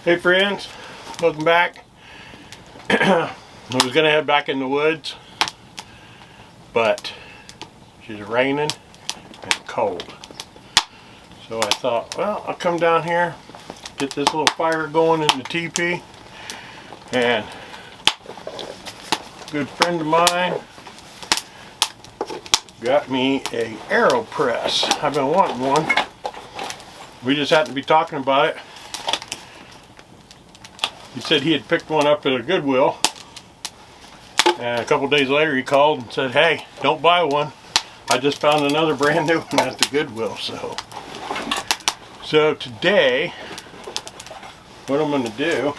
Hey friends, welcome back. I was gonna head back in the woods, but it's raining and cold. So I thought, well, I'll come down here, get this little fire going in the teepee, and a good friend of mine got me a AeroPress. I've been wanting one. We just happened to be talking about it. He said he had picked one up at a Goodwill, and a couple days later he called and said, hey, don't buy one. I just found another brand new one at the Goodwill. So today, what I'm going to do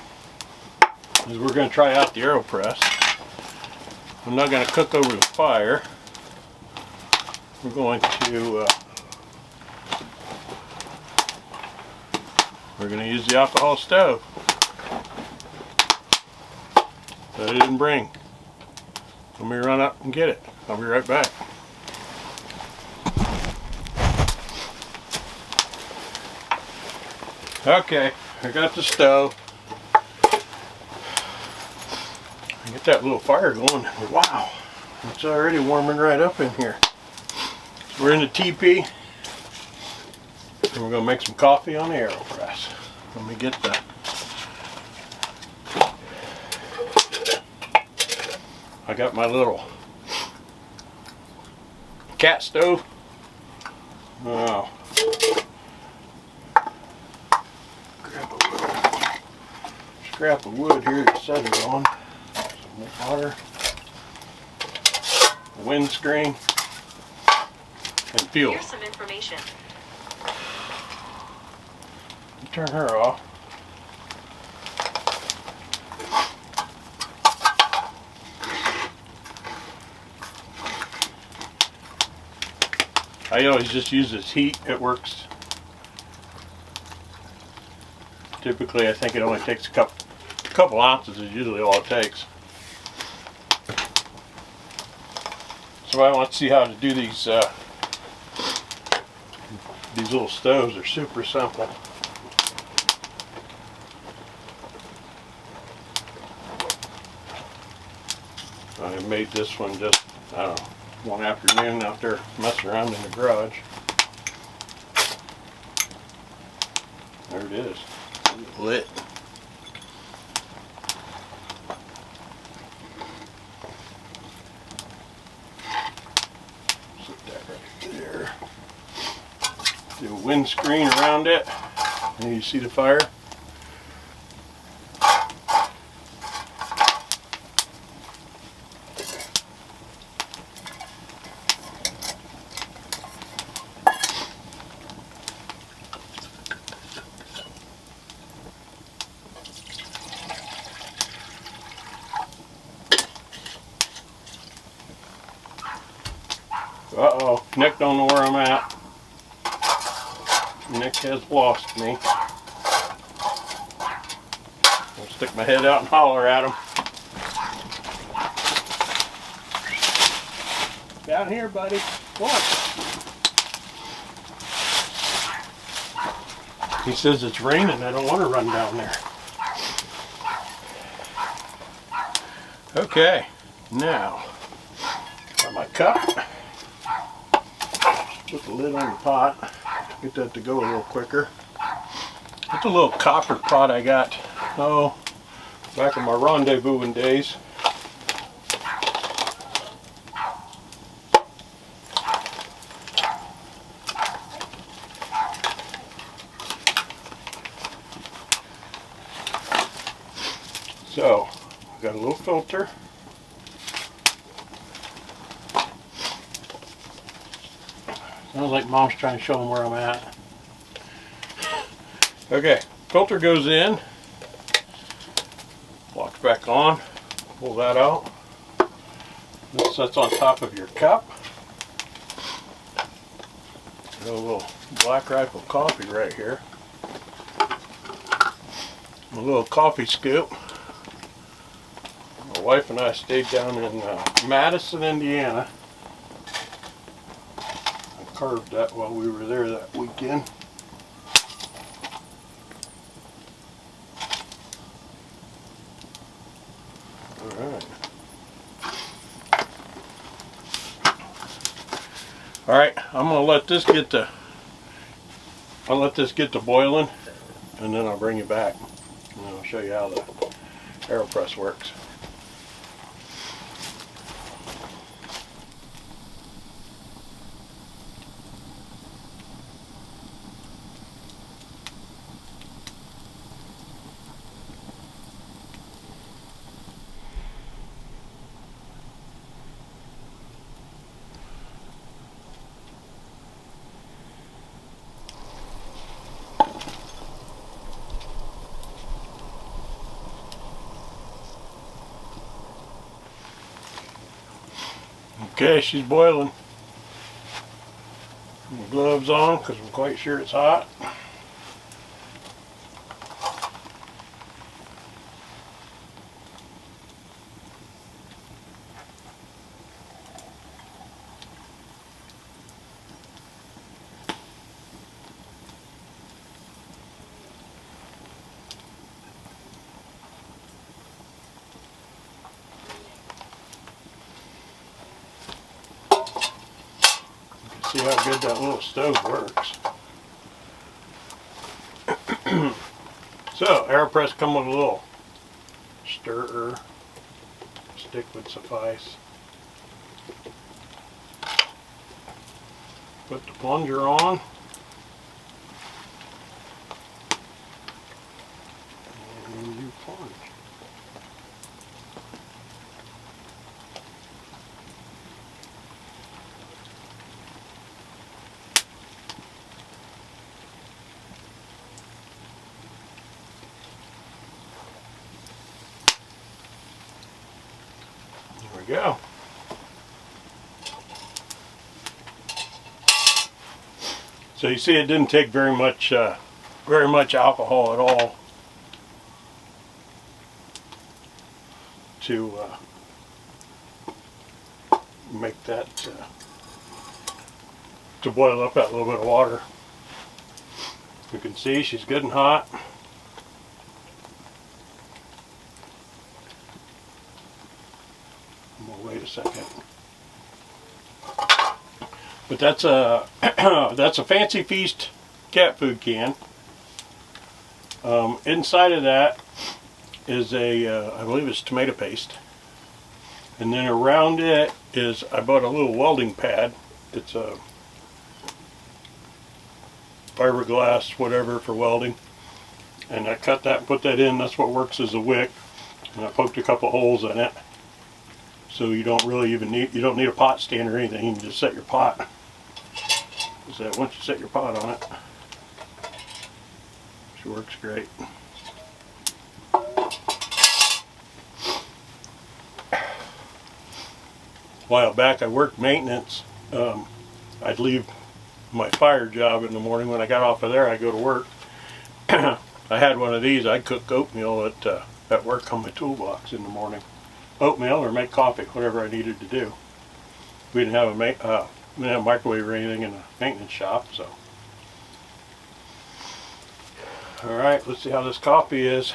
is we're going to try out the AeroPress. I'm not going to cook over the fire. We're going to use the alcohol stove that I didn't bring. Let me run up and get it. I'll be right back. Okay, I got the stove. I get that little fire going. Wow, it's already warming right up in here. So we're in the teepee, and we're going to make some coffee on the AeroPress. Let me get the I got my little cat stove. Oh. Grab a little scrap of wood here to set it on. Some water, a windscreen, and fuel. Here's some information. Turn her off. I always just use this heat. It works. Typically, I think it only takes a couple ounces is usually all it takes. So I want to see how to do these little stoves. Are super simple. I made this one just, I don't know, one afternoon out there messing around in the garage. There it is, lit. Set that right there. Do a windscreen around it. And you see the fire? Uh-oh, Nick don't know where I'm at. Nick has lost me. I'll stick my head out and holler at him. Down here, buddy. Come on. He says it's raining. I don't want to run down there. Okay, now, got my cup. Put the lid on the pot, get that to go a little quicker. It's a little copper pot I got, back in my rendezvousing days. So, I've got a little filter. Sounds like Mom's trying to show them where I'm at. Okay, filter goes in. Locks back on. Pull that out. This sits on top of your cup. Got a little Black Rifle coffee right here. A little coffee scoop. My wife and I stayed down in Madison, Indiana. Carved that while we were there that weekend. All right, I'm gonna let this get to boiling, and then I'll bring you back and I'll show you how the AeroPress works. Okay, she's boiling. My gloves on because I'm quite sure it's hot. See how good that little stove works. So, AeroPress come with a little stirrer. Stick would suffice. Put the plunger on. And you plunge. There we go. So you see, it didn't take very much alcohol at all to make that to boil up that little bit of water. You can see she's good and hot. We'll wait a second. But that's a that's a Fancy Feast cat food can. Inside of that is a I believe it's tomato paste, and then around it is I bought a little welding pad. It's a fiberglass whatever for welding, and I cut that and put that in. That's what works as a wick, and I poked a couple holes in it, so you don't really even need a pot stand or anything. You can just set your pot. So that once you set your pot on it, she works great. A while back I worked maintenance. I'd leave my fire job in the morning. When I got off of there, I'd go to work. I had one of these. I'd cook oatmeal at work on my toolbox in the morning. Oatmeal or make coffee, whatever I needed to do. We didn't have we didn't have a microwave or anything in the maintenance shop, so. Alright, let's see how this coffee is.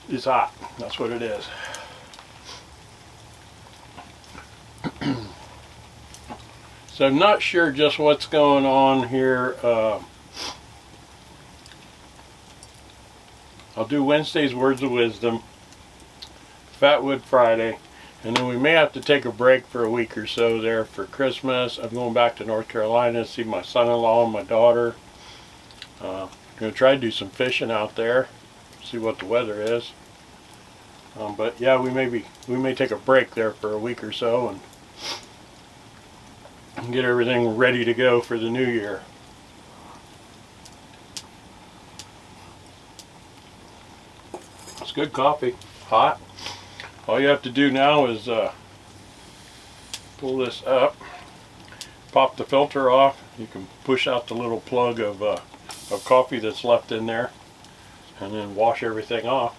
It's hot, that's what it is. So I'm not sure just what's going on here. I'll do Wednesday's Words of Wisdom, Fatwood Friday, and then we may have to take a break for a week or so there for Christmas. I'm going back to North Carolina to see my son-in-law and my daughter. I'm going to try to do some fishing out there, see what the weather is. But yeah, we may take a break there for a week or so and get everything ready to go for the new year. It's good coffee, hot. All you have to do now is pull this up, pop the filter off. You can push out the little plug of coffee that's left in there, and then wash everything off.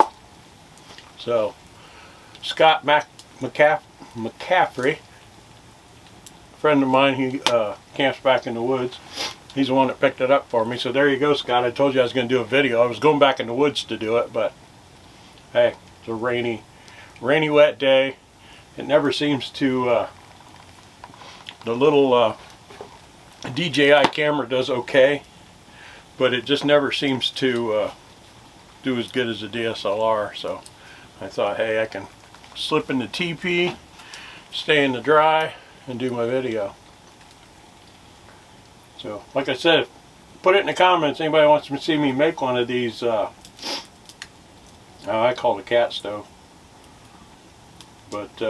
So Scott McCaffrey, a friend of mine, he camps back in the woods. He's the one that picked it up for me. So there you go, Scott. I told you I was going to do a video. I was going back in the woods to do it, but hey, it's a rainy rainy, wet day. It never seems to, the little DJI camera does okay, but it just never seems to do as good as a DSLR. So I thought, hey, I can slip in the TP, stay in the dry, and do my video. So like I said, put it in the comments. Anybody wants to see me make one of these, I call it a cat stove. But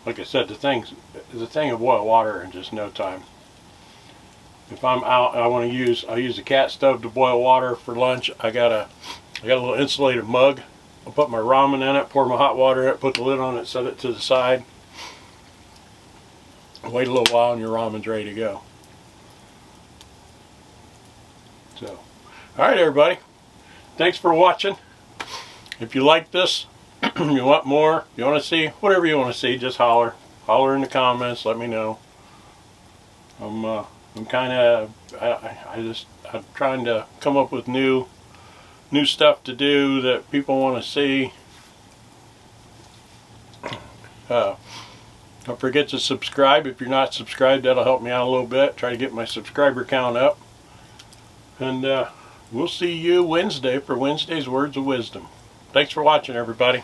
like I said, the thing will boil water in just no time. If I'm out and I'll use the cat stove to boil water for lunch. I got a little insulated mug. I'll put my ramen in it, pour my hot water in it, put the lid on it, set it to the side. Wait a little while and your ramen's ready to go. So, alright everybody, thanks for watching. If you like this, you want more, you want to see, whatever you want to see, just holler in the comments, let me know. I'm kind of, I'm trying to come up with new stuff to do that people want to see. Don't forget to subscribe. If you're not subscribed, that'll help me out a little bit. Try to get my subscriber count up. And we'll see you Wednesday for Wednesday's Words of Wisdom. Thanks for watching, everybody.